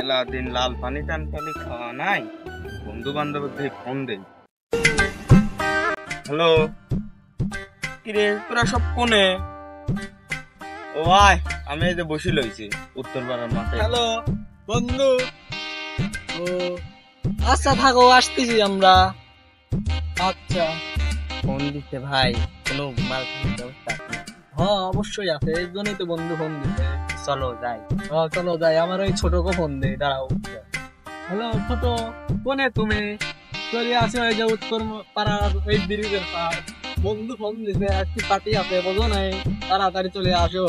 মেলা দিন লাল পানি টান পানি খাওয়া নাই, বন্ধু বান্ধবদের ফোন দেই। হ্যালো, কিরে তোরা সব কোনে? ও আয়, আমি এই যে বসে লইছি উত্তর পাড়ার মাঠে। হ্যালো বন্ধু। ও আচ্ছা থাকো, আসতেছি আমরা। আচ্ছা ফোন দিতে ভাই, কোনো মাল ব্যবস্থা আছে? হ্যাঁ অবশ্যই আছে, এই জন্যই তো বন্ধু ফোন দিতে। চলো যাই। হ্যাঁ চলো যাই, আমার ওই ছোটকে ফোন দে, দাঁড়াও। হ্যালো ছোট, কোনে তুমি? চলে আসো এই যে উত্তর পাড়ার ওই ব্রিজের পার। বন্ধু ফোন দিতে, একটি পার্টি আছে বোঝো নাই, তাড়াতাড়ি চলে আসো।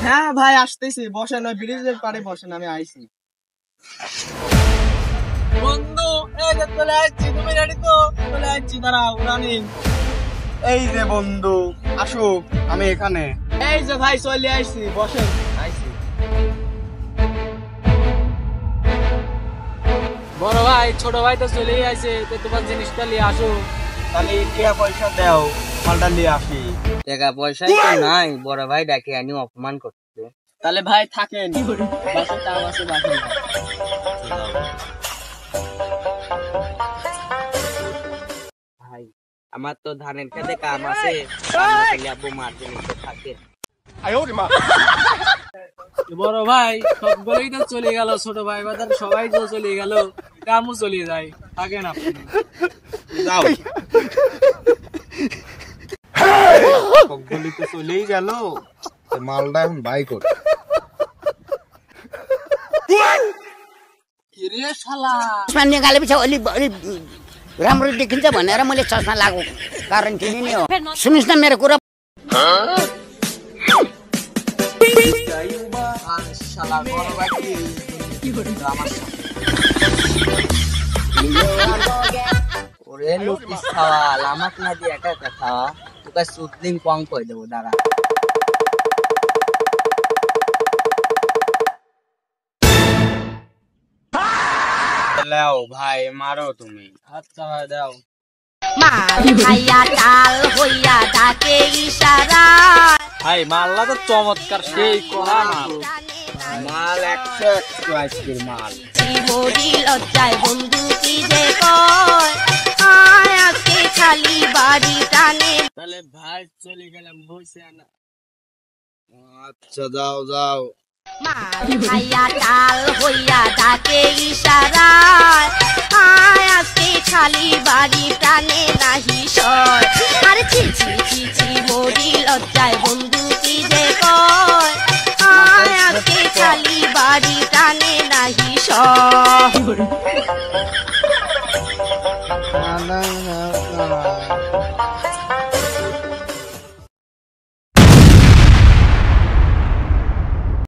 হ্যাঁ ভাই আসতেছি, বসেন ওই ব্রিজের পারে বসেন, আমি আইছি। বন্ধু এই যে চলে আসছি, তুমি রেডি তো? চলে আসছি, দাঁড়াও রানি। এই যে বন্ধু আসুক, আমি এখানে। এই যে ভাই চলে আসছি, বসেন। আইছি। বড় ভাই ছোট ভাই তো চলেই আসে, তো তোমার জিনিসটা নিয়ে আসো। তাহলে টিয়া পয়সা দাও, মালটা নিয়ে আসি। টাকা পয়সাই তো নাই, বড় ভাই ডাকে আনি অপমান করতে। তাহলে ভাই থাকেন, বাসের কাম আছে বাসেন। ভাই আমার তো ধানের খেতে কাম আছে, আব্বু মার জিনিসটা থাকে। বড় ভাই সবগুলোই তো চলে গেল, ছোট ভাই বাজার সবাই তো চলে গেল, কামও চলে যায়, থাকেন আপনি। যাও, সবগুলি তো চলেই গেল, মালটা এখন বাই কর। কিরে শালা, चस्मा निकालेपछि अलिक राम्रो देखिन्छ भनेर मैले चस्मा लगाएको कारण किन नि हो। सुन्नुहोस् न मेरो कुरा। শালা বড় ভাই কি আমার ওরে লোকিস খাওয়া, লামাক না দিয়ে একা একা খাওয়া, তোকে সুতলিং পং করে দেবো, দাঁড়া। লাও ভাই, মারো তুমি। আচ্ছা ভাই দাও। माल खाइया टाल होइया डाके इशारा ভাই মাল্লা তো চমৎকার, সেই করা মাল। মাল 100 আজকের মাল। मोरी लज्जाय बंधु की जे कय आय आजके खाली बाड़ी टाने। তাহলে ভাই চলে গেলাম, বসে আনা। আচ্ছা যাও যাও। माल खाइया टाल होइया डाके इशारा आय आजके खाली बाड़ी टाने नाही सय। अरे छि छि छि छि मोरी लज्जाय बंधु की जे कय आय आजके खाली बाड़ी टाने नाही सय।